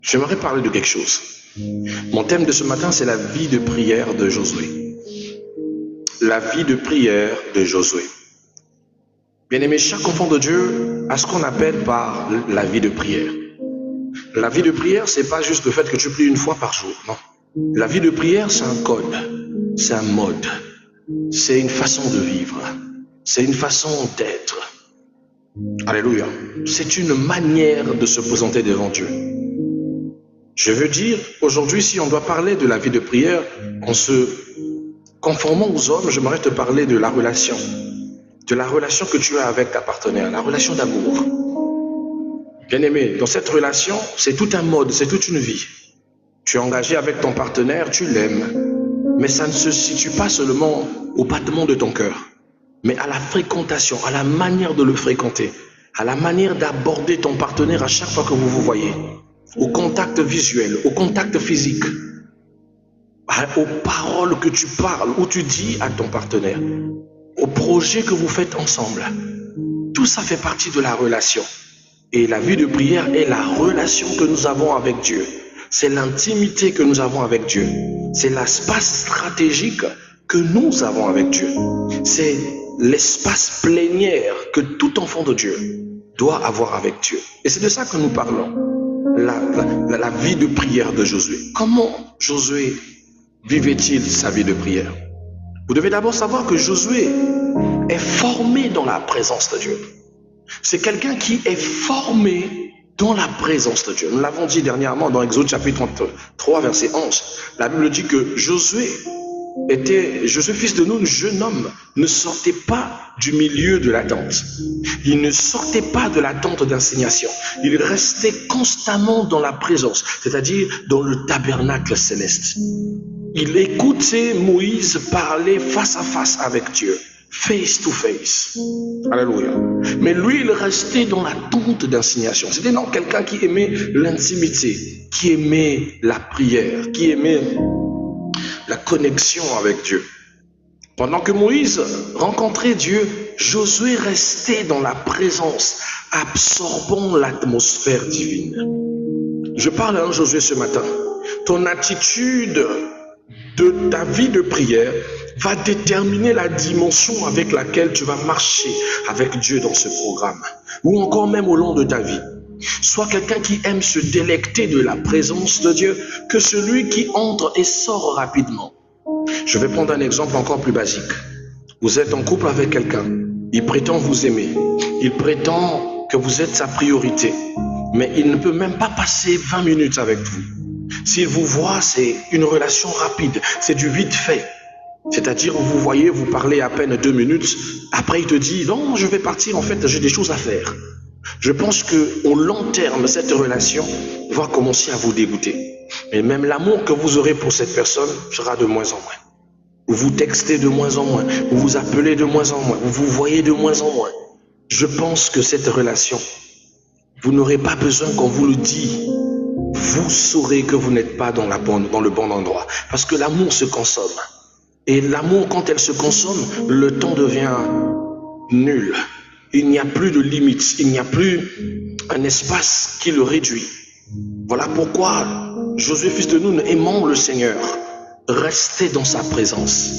J'aimerais parler de quelque chose. Mon thème de ce matin, c'est la vie de prière de Josué. La vie de prière de Josué. Bien-aimé, chaque enfant de Dieu a ce qu'on appelle par la vie de prière. La vie de prière, c'est pas juste le fait que tu pries une fois par jour, non. La vie de prière, c'est un code, c'est un mode, c'est une façon de vivre, c'est une façon d'être. Alléluia. C'est une manière de se présenter devant Dieu. Je veux dire, aujourd'hui, si on doit parler de la vie de prière, en se conformant aux hommes, j'aimerais te parler de la relation que tu as avec ta partenaire, la relation d'amour. Bien-aimé, dans cette relation, c'est tout un mode, c'est toute une vie. Tu es engagé avec ton partenaire, tu l'aimes, mais ça ne se situe pas seulement au battement de ton cœur, mais à la fréquentation, à la manière de le fréquenter, à la manière d'aborder ton partenaire à chaque fois que vous vous voyez, au contact visuel, au contact physique, aux paroles que tu parles ou tu dis à ton partenaire, au projet que vous faites ensemble. Tout ça fait partie de la relation. Et la vie de prière est la relation que nous avons avec Dieu. C'est l'intimité que nous avons avec Dieu. C'est l'espace stratégique que nous avons avec Dieu. C'est l'espace plénière que tout enfant de Dieu doit avoir avec Dieu. Et c'est de ça que nous parlons. La vie de prière de Josué. Comment Josué vivait-il sa vie de prière? Vous devez d'abord savoir que Josué est formé dans la présence de Dieu. C'est quelqu'un qui est formé dans la présence de Dieu. Nous l'avons dit dernièrement dans Exode chapitre 3, verset 11. La Bible dit que Josué, fils de Nun, jeune homme, ne sortait pas du milieu de la tente. Il ne sortait pas de la tente d'assignation. Il restait constamment dans la présence, c'est-à-dire dans le tabernacle céleste. Il écoutait Moïse parler face à face avec Dieu. Face to face. Alléluia. Mais lui, il restait dans la tente d'assignation. C'était donc quelqu'un qui aimait l'intimité, qui aimait la prière, qui aimait la connexion avec Dieu. Pendant que Moïse rencontrait Dieu, Josué restait dans la présence, absorbant l'atmosphère divine. Je parle à Josué ce matin. Ton attitude de ta vie de prière va déterminer la dimension avec laquelle tu vas marcher avec Dieu dans ce programme, ou encore même au long de ta vie. Sois quelqu'un qui aime se délecter de la présence de Dieu que celui qui entre et sort rapidement. Je vais prendre un exemple encore plus basique. Vous êtes en couple avec quelqu'un, il prétend vous aimer, il prétend que vous êtes sa priorité, mais il ne peut même pas passer 20 minutes avec vous. S'il vous voit, c'est une relation rapide, c'est du vite fait. C'est-à-dire, vous voyez, vous parlez à peine 2 minutes, après il te dit, non, je vais partir, en fait, j'ai des choses à faire. Je pense qu'au long terme, cette relation va commencer à vous dégoûter. Mais même l'amour que vous aurez pour cette personne sera de moins en moins. Vous vous textez de moins en moins, vous vous appelez de moins en moins, vous vous voyez de moins en moins. Je pense que cette relation, vous n'aurez pas besoin qu'on vous le dise. Vous saurez que vous n'êtes pas dans le bon endroit. Parce que l'amour se consomme. Et l'amour, quand elle se consomme, le temps devient nul. Il n'y a plus de limite. Il n'y a plus un espace qui le réduit. Voilà pourquoi Josué, fils de Nun, aimant le Seigneur, restait dans sa présence.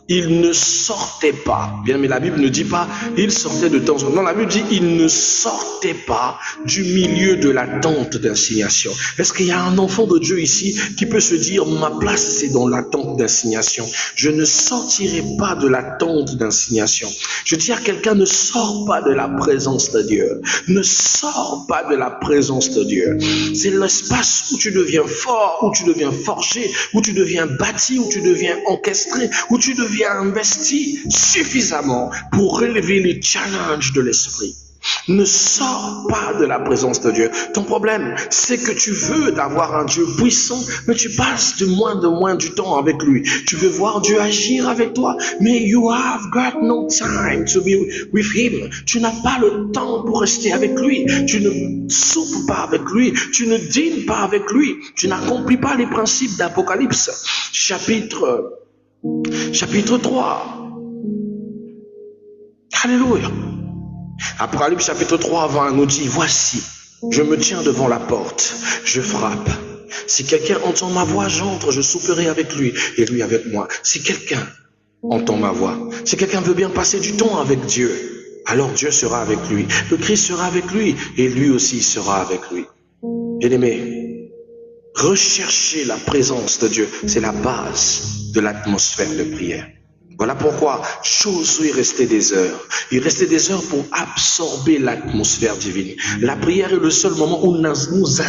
Il ne sortait pas. Bien, mais la Bible ne dit pas il sortait de temps en temps. Non, la Bible dit il ne sortait pas du milieu de la tente d'assignation. Est-ce qu'il y a un enfant de Dieu ici qui peut se dire ma place c'est dans la tente d'assignation? Je ne sortirai pas de la tente d'assignation. Je dis à quelqu'un ne sors pas de la présence de Dieu. Ne sors pas de la présence de Dieu. C'est l'espace où tu deviens fort, où tu deviens forgé, où tu deviens bâti, où tu deviens encastré, où tu deviens investi suffisamment pour relever les challenges de l'esprit. Ne sors pas de la présence de Dieu. Ton problème, c'est que tu veux avoir un Dieu puissant, mais tu passes de moins en moins du temps avec lui. Tu veux voir Dieu agir avec toi, mais you have got no time to be with him. Tu n'as pas le temps pour rester avec lui. Tu ne soupes pas avec lui. Tu ne dînes pas avec lui. Tu n'accomplis pas les principes d'Apocalypse. Chapitre 3. Alléluia. Apocalypse chapitre 3 avant nous dit, voici, Je me tiens devant la porte, je frappe. Si quelqu'un entend ma voix, j'entre, je souperai avec lui et lui avec moi. Si quelqu'un entend ma voix, si quelqu'un veut bien passer du temps avec Dieu, alors Dieu sera avec lui. Le Christ sera avec lui et lui aussi sera avec lui. Bien-aimés, rechercher la présence de Dieu, c'est la base de l'atmosphère de prière. Voilà pourquoi Josué restait des heures. Il restait des heures pour absorber l'atmosphère divine. La prière est le seul moment où nous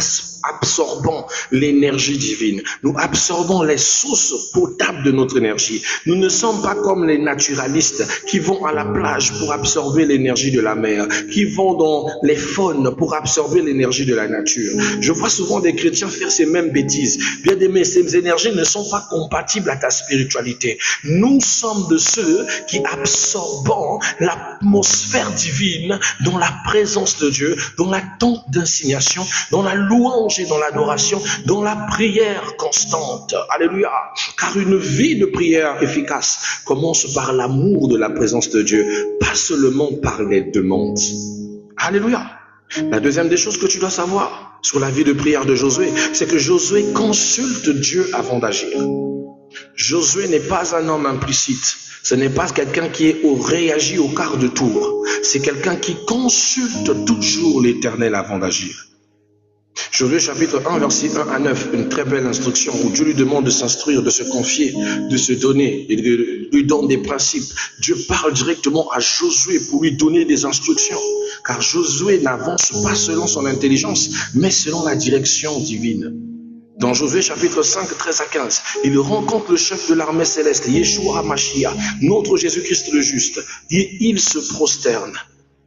absorbons l'énergie divine. Nous absorbons les sources potables de notre énergie. Nous ne sommes pas comme les naturalistes qui vont à la plage pour absorber l'énergie de la mer, qui vont dans les faunes pour absorber l'énergie de la nature. Je vois souvent des chrétiens faire ces mêmes bêtises. Bien aimé, ces énergies ne sont pas compatibles à ta spiritualité. Nous sommes de ceux qui absorbent l'atmosphère divine dans la présence de Dieu, dans l'attente d'insignation, dans la louange et dans l'adoration, dans la prière constante. Alléluia. Car une vie de prière efficace commence par l'amour de la présence de Dieu, pas seulement par les demandes. Alléluia. La deuxième des choses que tu dois savoir sur la vie de prière de Josué, c'est que Josué consulte Dieu avant d'agir. Josué n'est pas un homme implicite. Ce n'est pas quelqu'un qui réagit au quart de tour. C'est quelqu'un qui consulte toujours l'Éternel avant d'agir. Josué chapitre 1, verset 1 à 9, une très belle instruction où Dieu lui demande de s'instruire, de se confier, de se donner, et lui donne des principes. Dieu parle directement à Josué pour lui donner des instructions. Car Josué n'avance pas selon son intelligence, mais selon la direction divine. Dans Josué chapitre 5, 13 à 15, il rencontre le chef de l'armée céleste, Yeshua HaMashiach, notre Jésus-Christ le juste, et il se prosterne.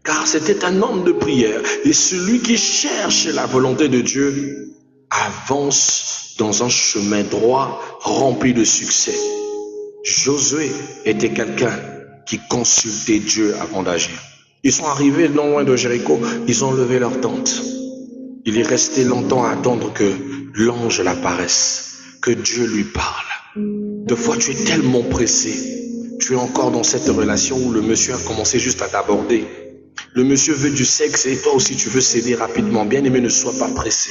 Car c'était un homme de prière, et celui qui cherche la volonté de Dieu avance dans un chemin droit rempli de succès. Josué était quelqu'un qui consultait Dieu avant d'agir. Ils sont arrivés non loin de Jéricho, ils ont levé leur tente. Il est resté longtemps à attendre que l'ange l'apparaisse, que Dieu lui parle. Des fois, tu es tellement pressé. Tu es encore dans cette relation où le monsieur a commencé juste à t'aborder. Le monsieur veut du sexe et toi aussi tu veux céder rapidement. Bien aimé, ne sois pas pressé.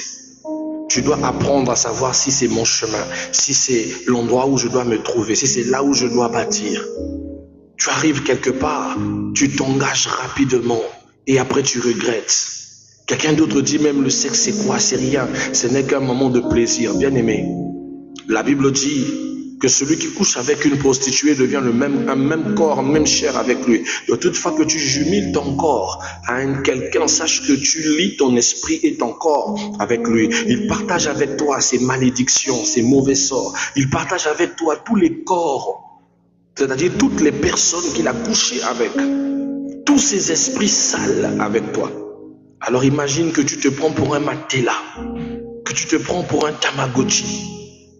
Tu dois apprendre à savoir si c'est mon chemin, si c'est l'endroit où je dois me trouver, si c'est là où je dois bâtir. Tu arrives quelque part, tu t'engages rapidement et après tu regrettes. Quelqu'un d'autre dit même le sexe c'est quoi? C'est rien, ce n'est qu'un moment de plaisir. Bien aimé, la Bible dit que celui qui couche avec une prostituée devient un même corps, même chair avec lui. De toute fois que tu jumelles ton corps à quelqu'un, sache que tu lis ton esprit et ton corps avec lui. Il partage avec toi ses malédictions, ses mauvais sorts. Il partage avec toi tous les corps, c'est-à-dire toutes les personnes qu'il a couchées avec, tous ces esprits sales avec toi. Alors imagine que tu te prends pour un matelas, que tu te prends pour un Tamagotchi.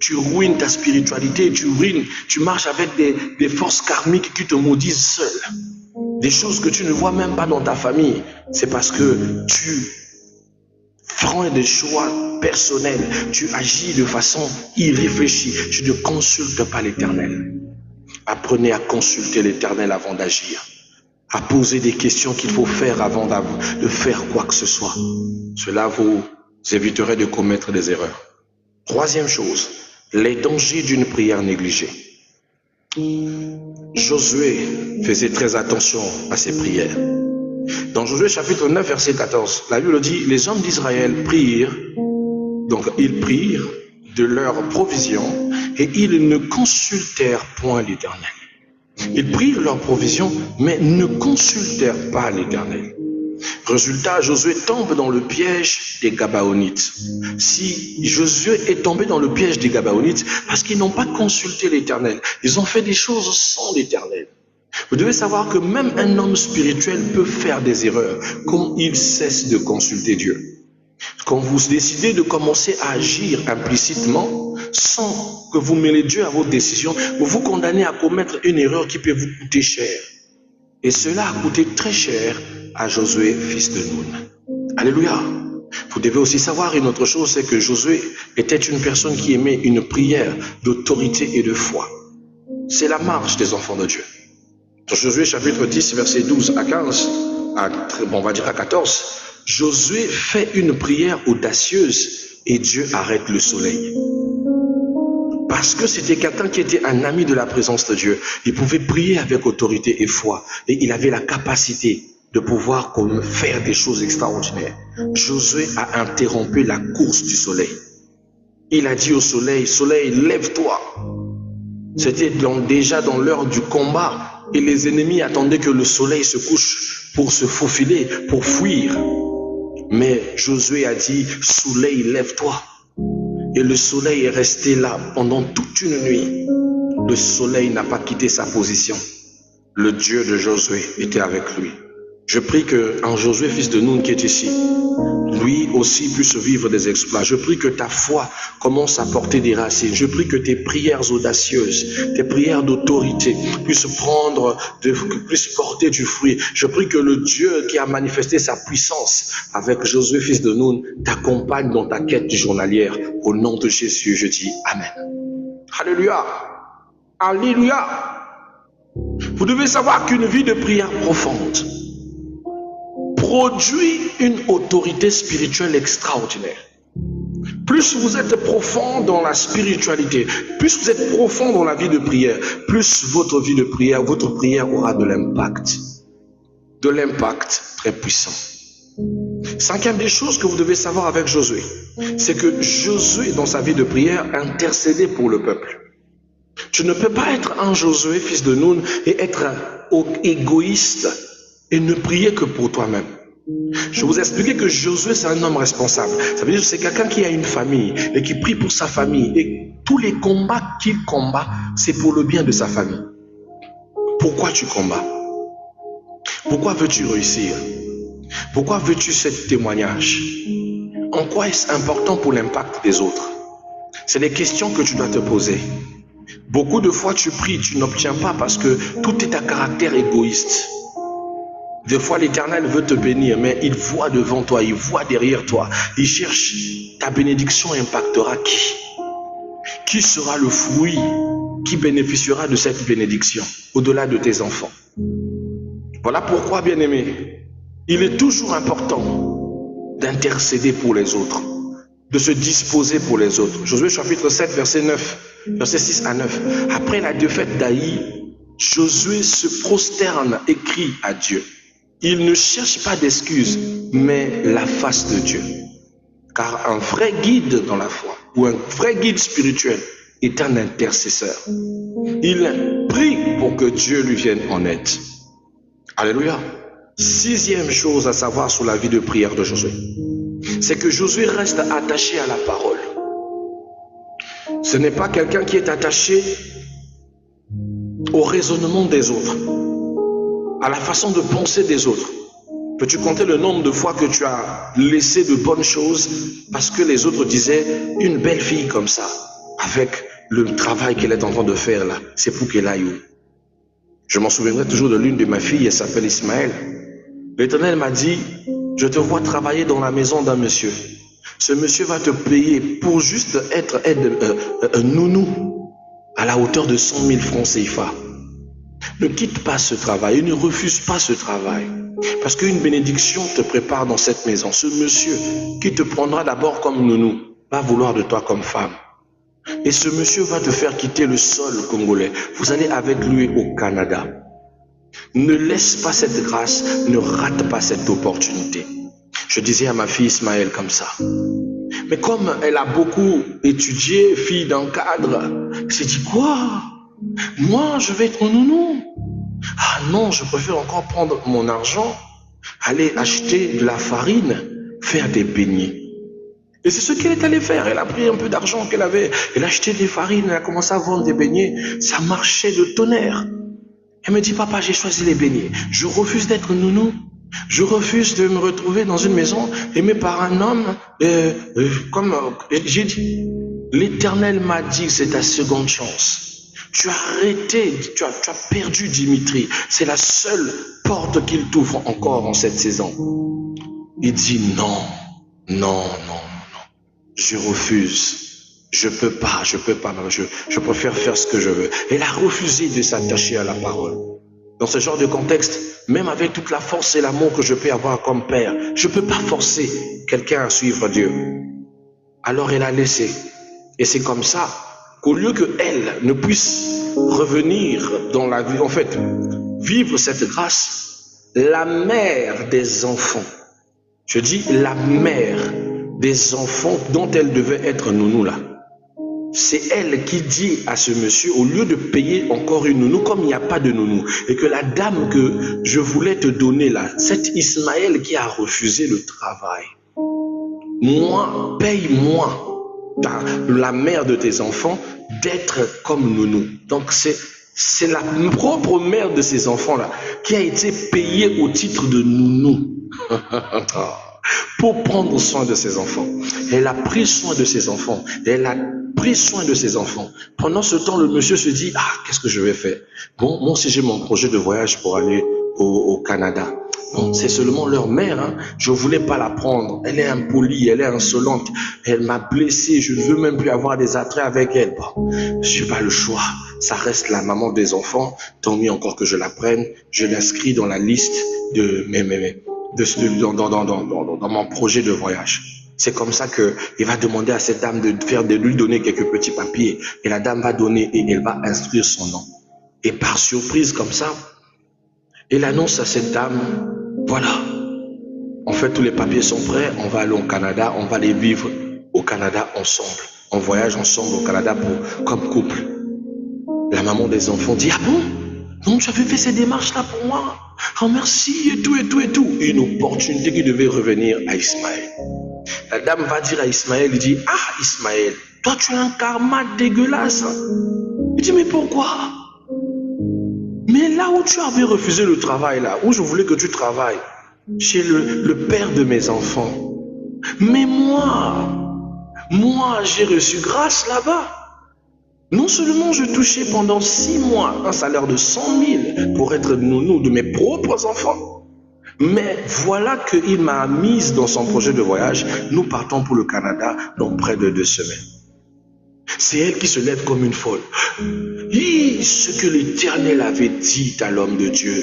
Tu ruines ta spiritualité, tu marches avec des forces karmiques qui te maudissent seul. Des choses que tu ne vois même pas dans ta famille. C'est parce que tu prends des choix personnels. Tu agis de façon irréfléchie. Tu ne consultes pas l'Éternel. Apprenez à consulter l'Éternel avant d'agir. À poser des questions qu'il faut faire avant de faire quoi que ce soit. Cela vous éviterait de commettre des erreurs. Troisième chose, les dangers d'une prière négligée. Josué faisait très attention à ses prières. Dans Josué chapitre 9, verset 14, la Bible dit, les hommes d'Israël prirent, donc ils prirent de leur provision et ils ne consultèrent point l'Éternel. Ils prirent leur provision, mais ne consultèrent pas l'Éternel. Résultat, Josué tombe dans le piège des Gabaonites. Si Josué est tombé dans le piège des Gabaonites, parce qu'ils n'ont pas consulté l'Éternel, ils ont fait des choses sans l'Éternel. Vous devez savoir que même un homme spirituel peut faire des erreurs quand il cesse de consulter Dieu. Quand vous décidez de commencer à agir implicitement, sans que vous mêlez Dieu à vos décisions, vous vous condamnez à commettre une erreur qui peut vous coûter cher. Et cela a coûté très cher à Josué, fils de Nun. Alléluia. Vous devez aussi savoir une autre chose, c'est que Josué était une personne qui aimait une prière d'autorité et de foi. C'est la marche des enfants de Dieu. Dans Josué chapitre 10, verset 12 à 15, on va dire à 14, Josué fait une prière audacieuse et Dieu arrête le soleil. Parce que c'était quelqu'un qui était un ami de la présence de Dieu. Il pouvait prier avec autorité et foi. Et il avait la capacité de pouvoir faire des choses extraordinaires. Josué a interrompu la course du soleil. Il a dit au soleil, soleil, lève-toi. C'était déjà dans l'heure du combat. Et les ennemis attendaient que le soleil se couche pour se faufiler, pour fuir. Mais Josué a dit, soleil, lève-toi. Et le soleil est resté là pendant toute une nuit. Le soleil n'a pas quitté sa position. Le Dieu de Josué était avec lui. Je prie qu'en Josué, fils de Nun, qui est ici, lui aussi puisse vivre des exploits. Je prie que ta foi commence à porter des racines. Je prie que tes prières audacieuses, tes prières d'autorité puissent porter du fruit. Je prie que le Dieu qui a manifesté sa puissance avec Josué, fils de Nun, t'accompagne dans ta quête journalière. Au nom de Jésus, je dis Amen. Alléluia. Alléluia. Vous devez savoir qu'une vie de prière profonde produit une autorité spirituelle extraordinaire. Plus vous êtes profond dans la spiritualité, plus vous êtes profond dans la vie de prière, plus votre vie de prière, votre prière aura de l'impact. De l'impact très puissant. Cinquième des choses que vous devez savoir avec Josué, c'est que Josué, dans sa vie de prière, intercédait pour le peuple. Tu ne peux pas être un Josué, fils de Nun, et être égoïste et ne prier que pour toi-même. Je vous ai expliqué que Josué, c'est un homme responsable. Ça veut dire que c'est quelqu'un qui a une famille et qui prie pour sa famille. Et tous les combats qu'il combat, c'est pour le bien de sa famille. Pourquoi tu combats? Pourquoi veux-tu réussir? Pourquoi veux-tu ce témoignage? En quoi est-ce important pour l'impact des autres? C'est des questions que tu dois te poser. Beaucoup de fois, tu pries, tu n'obtiens pas parce que tout est à caractère égoïste. Des fois, l'Éternel veut te bénir, mais il voit devant toi, il voit derrière toi. Il cherche, ta bénédiction impactera qui? Qui sera le fruit qui bénéficiera de cette bénédiction au-delà de tes enfants? Voilà pourquoi, bien-aimé, il est toujours important d'intercéder pour les autres, de se disposer pour les autres. Josué chapitre 7, verset 9, verset 6 à 9. Après la défaite d'Aï, Josué se prosterne et crie à Dieu. Il ne cherche pas d'excuses, mais la face de Dieu. Car un vrai guide dans la foi, ou un vrai guide spirituel, est un intercesseur. Il prie pour que Dieu lui vienne en aide. Alléluia. Sixième chose à savoir sur la vie de prière de Josué, c'est que Josué reste attaché à la parole. Ce n'est pas quelqu'un qui est attaché au raisonnement des autres, à la façon de penser des autres. Peux-tu compter le nombre de fois que tu as laissé de bonnes choses parce que les autres disaient une belle fille comme ça, avec le travail qu'elle est en train de faire là, c'est pour qu'elle aille où? Je m'en souviendrai toujours de l'une de mes filles, elle s'appelle Ismaël. L'Éternel m'a dit, je te vois travailler dans la maison d'un monsieur. Ce monsieur va te payer pour juste être un nounou à la hauteur de 100 000 francs CFA. Ne quitte pas ce travail, ne refuse pas ce travail. Parce qu'une bénédiction te prépare dans cette maison. Ce monsieur qui te prendra d'abord comme nounou va vouloir de toi comme femme. Et ce monsieur va te faire quitter le sol congolais. Vous allez avec lui au Canada. Ne laisse pas cette grâce, ne rate pas cette opportunité. Je disais à ma fille Ismaël comme ça. Mais comme elle a beaucoup étudié, fille d'un cadre, elle s'est dit quoi? Moi, je vais être nounou. Ah non, je préfère encore prendre mon argent, aller acheter de la farine, faire des beignets. Et c'est ce qu'elle est allée faire. Elle a pris un peu d'argent qu'elle avait, elle a acheté des farines, elle a commencé à vendre des beignets. Ça marchait de tonnerre. Elle me dit, papa, j'ai choisi les beignets. Je refuse d'être nounou. Je refuse de me retrouver dans une maison aimée par un homme. Comme j'ai dit, l'Éternel m'a dit que c'est ta seconde chance. Tu as arrêté, tu as perdu Dimitri. C'est la seule porte qu'il t'ouvre encore en cette saison. Il dit non, non, non, non. Je refuse. Je peux pas. Je préfère faire ce que je veux. Elle a refusé de s'attacher à la parole. Dans ce genre de contexte, même avec toute la force et l'amour que je peux avoir comme père, je ne peux pas forcer quelqu'un à suivre Dieu. Alors elle a laissé. Et c'est comme ça qu'au lieu qu'elle ne puisse revenir dans la vie, en fait, vivre cette grâce, la mère des enfants, je dis la mère des enfants dont elle devait être nounou là, c'est elle qui dit à ce monsieur, au lieu de payer encore une nounou, comme il n'y a pas de nounou, et que la dame que je voulais te donner là, cet Ismaël qui a refusé le travail, moi, paye-moi la mère de tes enfants d'être comme nounou. Donc c'est la propre mère de ces enfants-là qui a été payée au titre de nounou pour prendre soin de ses enfants. Elle a pris soin de ses enfants. Elle a pris soin de ses enfants. Pendant ce temps, le monsieur se dit, ah, qu'est-ce que je vais faire? Bon, moi aussi j'ai mon projet de voyage pour aller au Canada. Bon, c'est seulement leur mère, hein. Je ne voulais pas la prendre. Elle est impolie, elle est insolente. Elle m'a blessé. Je ne veux même plus avoir des attraits avec elle. Bon, je n'ai pas le choix. Ça reste la maman des enfants. Tant mieux encore que je la prenne. Je l'inscris dans la liste de dans mon projet de voyage. C'est comme ça qu'il va demander à cette dame de lui donner quelques petits papiers. Et la dame va donner et elle va instruire son nom. Et par surprise comme ça, il annonce à cette dame, voilà, en fait tous les papiers sont prêts, on va aller au Canada, on va aller vivre au Canada ensemble. On voyage ensemble au Canada comme couple. La maman des enfants dit, ah bon? Donc tu avais fait ces démarches-là pour moi? Oh merci, et tout, et tout, et tout. Une opportunité qui devait revenir à Ismaël. La dame va dire à Ismaël, il dit, ah Ismaël, toi tu as un karma dégueulasse. Il dit, mais pourquoi? Mais là où tu avais refusé le travail, là, où je voulais que tu travailles, chez le père de mes enfants. Mais moi, j'ai reçu grâce là-bas. Non seulement je touchais pendant 6 mois un salaire de 100 000 pour être nounou de mes propres enfants, mais voilà qu'il m'a mise dans son projet de voyage. Nous partons pour le Canada dans près de 2 semaines. C'est elle qui se lève comme une folle. Ce que l'Éternel avait dit à l'homme de Dieu.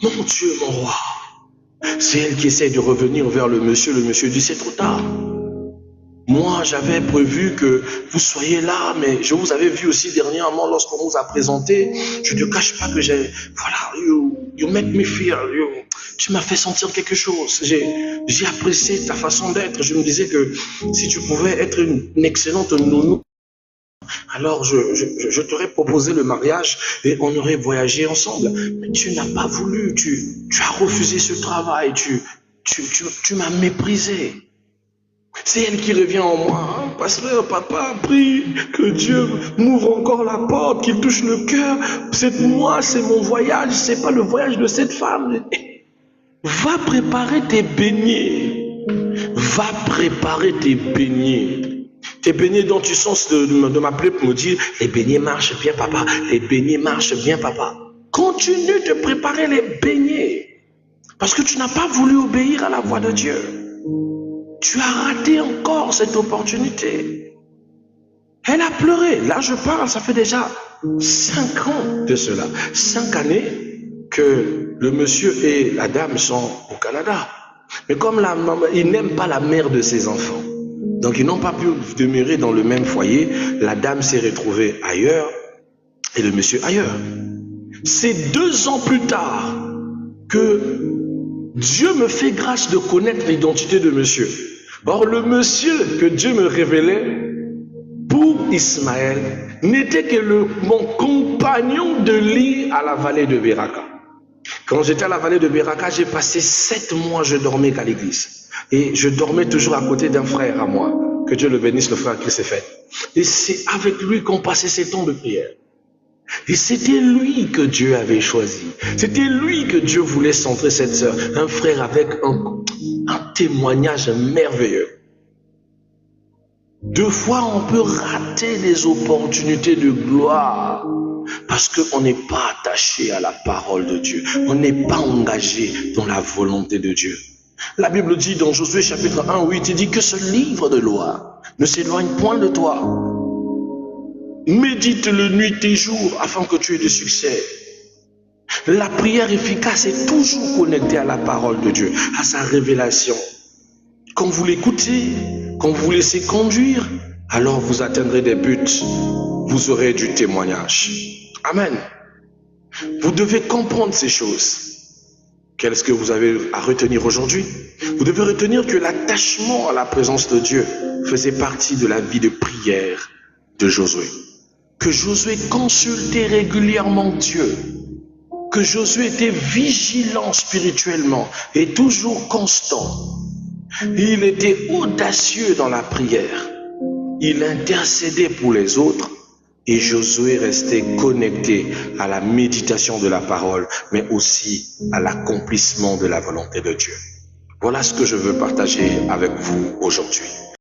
Mon Dieu, mon roi. C'est elle qui essaie de revenir vers le monsieur. Le monsieur dit, c'est trop tard. Moi, j'avais prévu que vous soyez là, mais je vous avais vu aussi dernièrement lorsqu'on vous a présenté. Je ne te cache pas que j'ai... Voilà, you make me feel... Tu m'as fait sentir quelque chose. J'ai apprécié ta façon d'être. Je me disais que si tu pouvais être une excellente nounou, alors je t'aurais proposé le mariage et on aurait voyagé ensemble. Mais tu n'as pas voulu. Tu as refusé ce travail. Tu m'as méprisé. C'est elle qui revient en moi. Hein? Pasteur, papa, prie que Dieu m'ouvre encore la porte, qu'il touche le cœur. C'est moi, c'est mon voyage, c'est pas le voyage de cette femme. Va préparer tes beignets. Va préparer tes beignets. Tes beignets dont tu sens de m'appeler pour me dire, les beignets marchent bien, papa. Les beignets marchent bien, papa. Continue de préparer les beignets. Parce que tu n'as pas voulu obéir à la voix de Dieu. Tu as raté encore cette opportunité. Elle a pleuré. Là, je parle, ça fait déjà 5 ans de cela. 5 années que le monsieur et la dame sont au Canada. Mais comme la maman, ils n'aiment pas la mère de ses enfants. Donc, ils n'ont pas pu demeurer dans le même foyer. La dame s'est retrouvée ailleurs et le monsieur ailleurs. C'est 2 ans plus tard que Dieu me fait grâce de connaître l'identité de monsieur. Or, le monsieur que Dieu me révélait pour Ismaël n'était que mon compagnon de lit à la vallée de Beraka. Quand j'étais à la vallée de Beraka, j'ai passé 7 mois, je dormais qu'à l'église. Et je dormais toujours à côté d'un frère à moi. Que Dieu le bénisse, le frère qui s'est fait. Et c'est avec lui qu'on passait ces temps de prière. Et c'était lui que Dieu avait choisi. C'était lui que Dieu voulait centrer cette sœur. Un frère avec un témoignage merveilleux. 2 fois, on peut rater les opportunités de gloire parce qu'on n'est pas attaché à la parole de Dieu. On n'est pas engagé dans la volonté de Dieu. La Bible dit dans Josué chapitre 1, 8, il dit que ce livre de loi ne s'éloigne point de toi. Médite-le nuit et jour afin que tu aies du succès. La prière efficace est toujours connectée à la parole de Dieu, à sa révélation. Quand vous l'écoutez, quand vous laissez conduire, alors vous atteindrez des buts, vous aurez du témoignage. Amen. Vous devez comprendre ces choses. Qu'est-ce que vous avez à retenir aujourd'hui? Vous devez retenir que l'attachement à la présence de Dieu faisait partie de la vie de prière de Josué. Que Josué consultait régulièrement Dieu. Que Josué était vigilant spirituellement et toujours constant. Il était audacieux dans la prière. Il intercédait pour les autres et Josué restait connecté à la méditation de la parole, mais aussi à l'accomplissement de la volonté de Dieu. Voilà ce que je veux partager avec vous aujourd'hui.